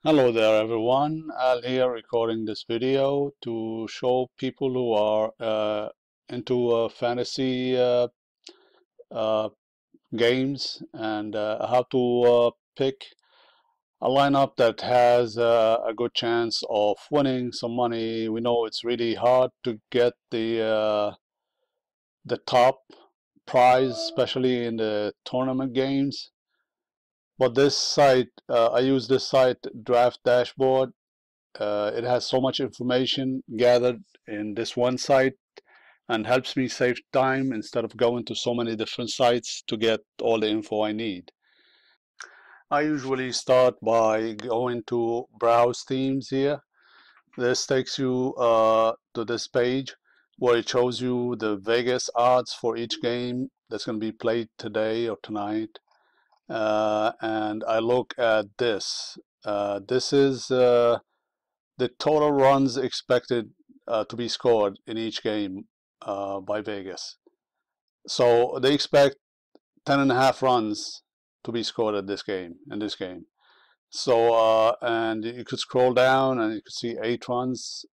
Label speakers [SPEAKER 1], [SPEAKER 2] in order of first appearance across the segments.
[SPEAKER 1] Hello there everyone, Al here recording this video to show people who are into fantasy uh, games and how to pick a lineup that has a good chance of winning some money. We know it's really hard to get the top prize, especially in the tournament games. But this site, I use this site, Draft Dashboard. It has so much information gathered in this one site and helps me save time instead of going to so many different sites to get all the info I need. I usually start by going to browse themes here. This takes you to this page where it shows you the Vegas odds for each game that's going to be played today or tonight. And I look at this. This is the total runs expected to be scored in each game by Vegas. So they expect 10.5 runs to be scored at this game, in this game. So, and you could scroll down and you could see 8 runs,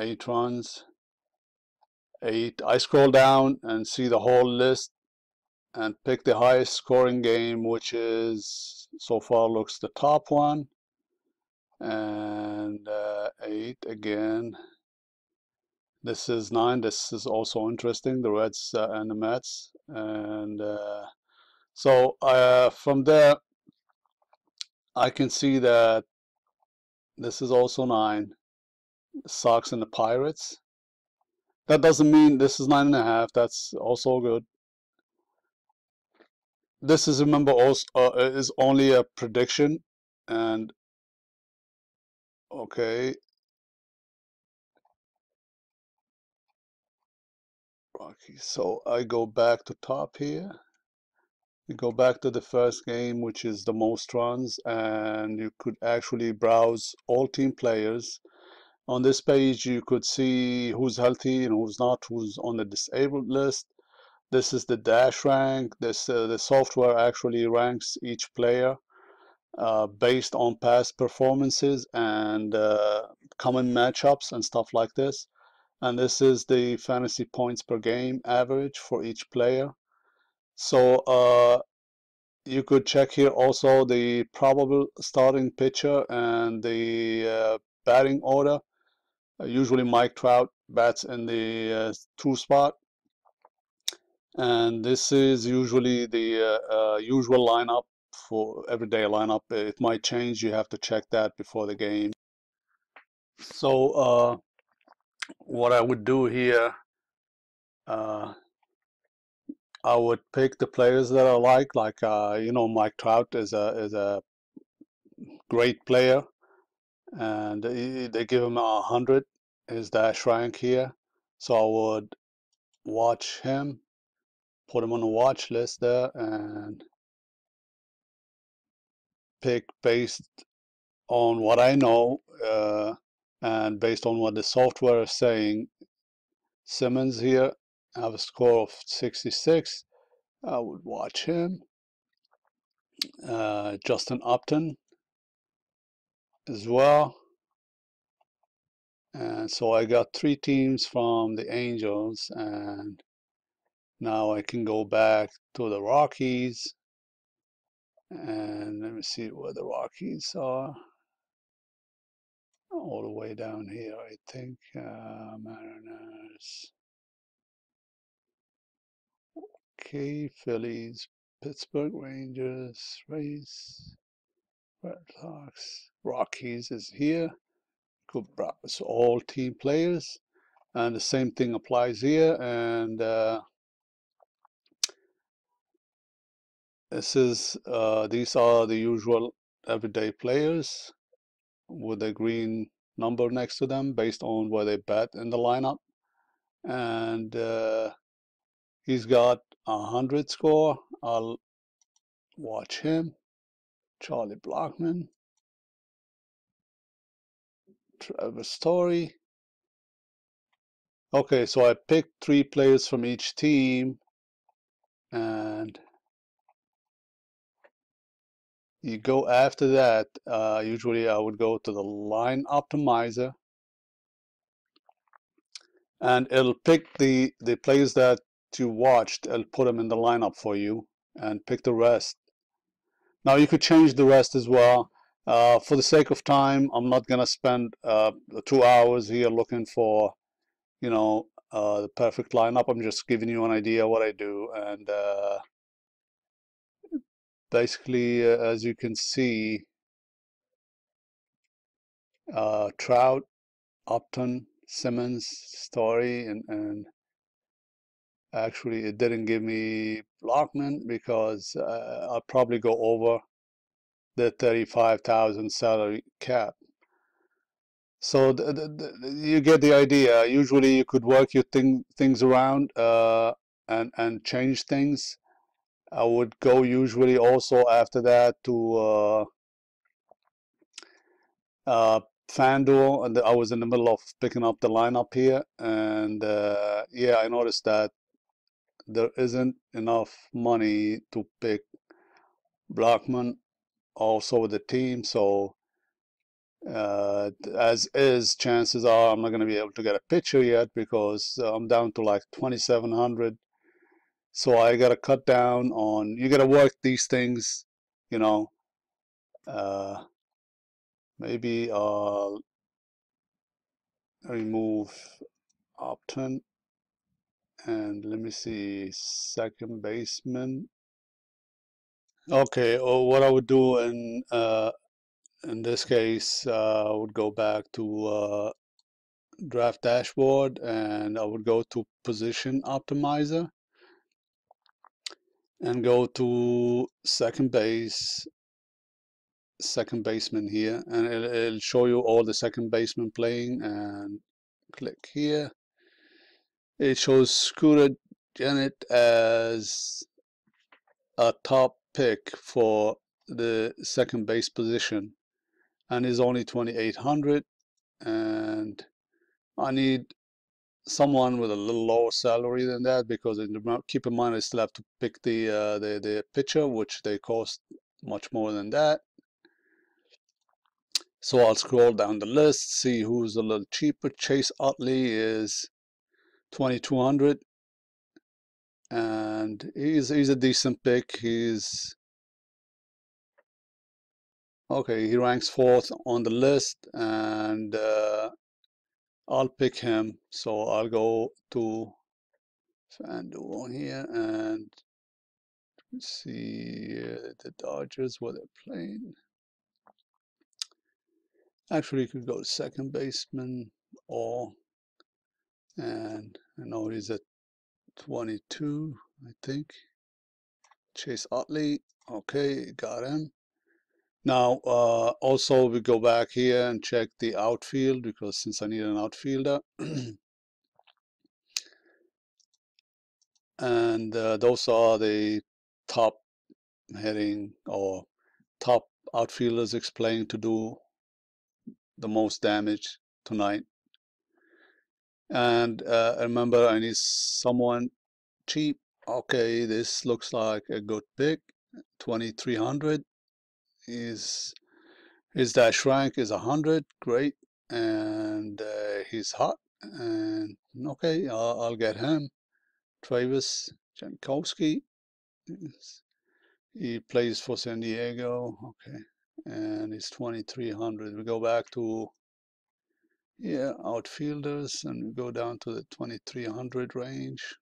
[SPEAKER 1] 8 runs, 8. I scroll down and see the whole list and pick the highest scoring game, which is, so far looks the top one. And 8 again. This is 9. This is also interesting, the Reds and the Mets. And so from there, I can see that this is also 9. The Sox and the Pirates. That doesn't mean this is 9.5. That's also good. This is, remember, also is only a prediction. And okay, Rocky. So I go back to top here. You go back to the first game, which is the most runs, and you could actually browse all team players. On this page, you could see who's healthy and who's not, who's on the disabled list. This is the dash rank. The software actually ranks each player based on past performances and common matchups and stuff like this. And this is the fantasy points per game average for each player. So you could check here also the probable starting pitcher and the batting order. Usually Mike Trout bats in the 2 spot. And this is usually the usual lineup for everyday lineup. It might change. You have to check that before the game. So what I would do here, uh, I would pick the players that I like Mike Trout is a great player, and they give him 100 his dash rank here. So I would watch him, put him on the watch list there, and pick based on what I know and based on what the software is saying. Simmons here have a score of 66. I would watch him. Justin Upton as well. And so I got 3 teams from the Angels, and now I can go back to the Rockies, and let me see where the Rockies are. All the way down here, I think. Mariners. Okay, Phillies, Pittsburgh Rangers, Rays, Red Sox, Rockies is here. Good, it's all team players, and the same thing applies here. And these are the usual everyday players with a green number next to them based on where they bat in the lineup. And he's got 100 score. I'll watch him. Charlie Blockman, Trevor Story. Okay, so I picked 3 players from each team, and you go after that. Usually I would go to the line optimizer, and it'll pick the plays that you watched. It'll put them in the lineup for you and pick the rest. Now you could change the rest as well. For the sake of time, I'm not gonna spend 2 hours here looking for, the perfect lineup. I'm just giving you an idea what I do, and basically, as you can see, Trout, Upton, Simmons, Story, and actually it didn't give me Blockman because I'll probably go over the 35,000 salary cap. So you get the idea. Usually you could work your things around and change things. I would go usually also after that to uh, FanDuel, and I was in the middle of picking up the lineup here, and yeah, I noticed that there isn't enough money to pick Blockman also with the team. So as is, chances are I'm not going to be able to get a pitcher yet because I'm down to like 2,700. So I got to cut down on. You got to work these things, you know. Uh, Maybe I'll remove Upton, and let me see, second baseman. Okay, what I would do in this case, I would go back to draft dashboard, and I would go to position optimizer and go to second baseman here, and it'll show you all the second baseman playing, and click here. It shows Scooter Janet as a top pick for the second base position, and is only 2,800, and I need someone with a little lower salary than that because keep in mind I still have to pick the pitcher, which they cost much more than that. So I'll scroll down the list, see who's a little cheaper. Chase Utley is 2,200, and he's a decent pick. He's okay. He ranks fourth on the list, and I'll pick him. So I'll go to FanDuel here and see the Dodgers where they're playing. Actually, you could go second baseman, or and I know he's at 22, I think. Chase Utley. Okay, got him. Now, also we go back here and check the outfield because since I need an outfielder, and those are the top heading or top outfielders explained to do the most damage tonight. And remember, I need someone cheap. Okay, this looks like a good pick. 2,300 is his dash rank is 100. Great, and he's hot. And okay, I'll get him. Travis Jankowski. He plays for San Diego. Okay, and he's 2,300. We go back to yeah, outfielders, and we go down to the 2,300 range.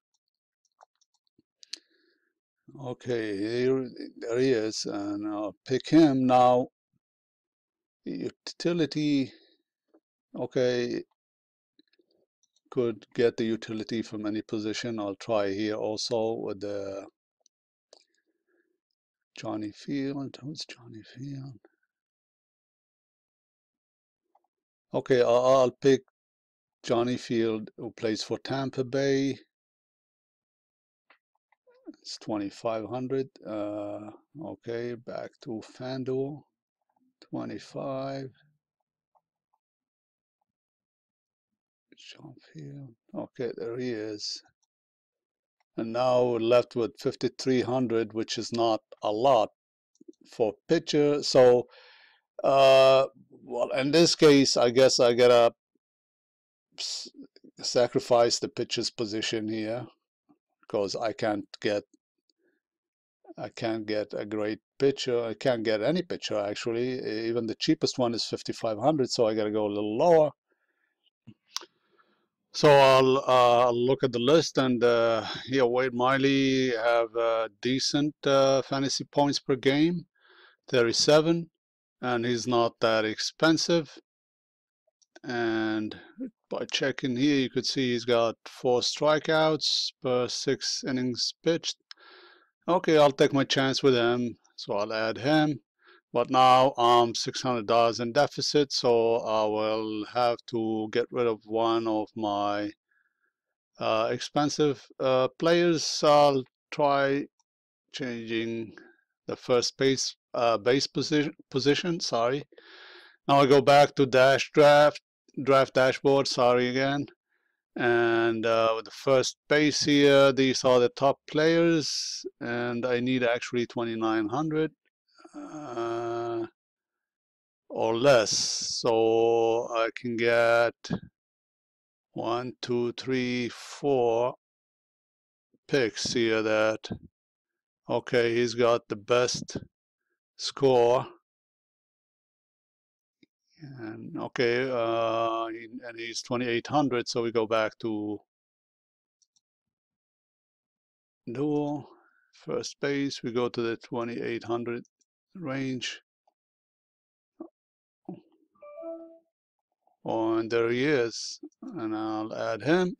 [SPEAKER 1] Okay, there he is, and I'll pick him now. Utility, okay, could get the utility from any position. I'll try here also with the Johnny Field. Who's Johnny Field? Okay, I'll pick Johnny Field, who plays for Tampa Bay. It's 2,500. Okay, back to FanDuel. 25. John Field. Okay, there he is. And now we're left with 5,300, which is not a lot. for pitcher. So well, in this case, I guess I gotta sacrifice the pitcher's position here because I can't get a great pitcher. I can't get any pitcher actually. Even the cheapest one is 5,500, so I gotta go a little lower. So I'll look at the list, and here Wade Miley have decent fantasy points per game, 37, and he's not that expensive. And by checking here, you could see he's got 4 strikeouts per 6 innings pitched. Okay, I'll take my chance with him, so I'll add him. But now I'm $600 in deficit, so I will have to get rid of one of my expensive players. I'll try changing the first base position. Sorry. Now I go back to draft dashboard. Sorry again. And with the first base here, these are the top players, and I need actually 2,900 or less, so I can get 1, 2, 3, 4 picks here that, okay, he's got the best score, and okay, and he's 2,800, so we go back to dual first base. We go to the 2,800 range. Oh, and there he is, and I'll add him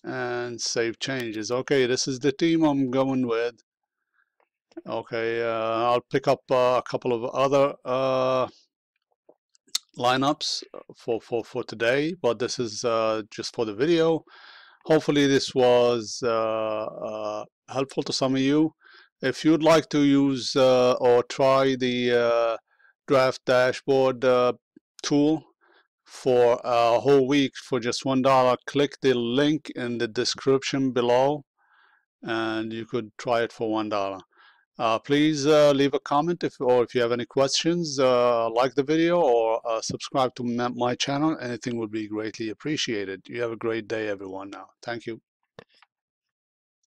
[SPEAKER 1] and save changes. Okay, this is the team I'm going with. Okay, I'll pick up a couple of other lineups for today, but this is just for the video. Hopefully this was helpful to some of you. If you'd like to use or try the draft dashboard tool for a whole week for just $1, click the link in the description below and you could try it for $1. Please leave a comment if you have any questions, like the video, or subscribe to my channel. Anything would be greatly appreciated. You have a great day, everyone. Now, thank you.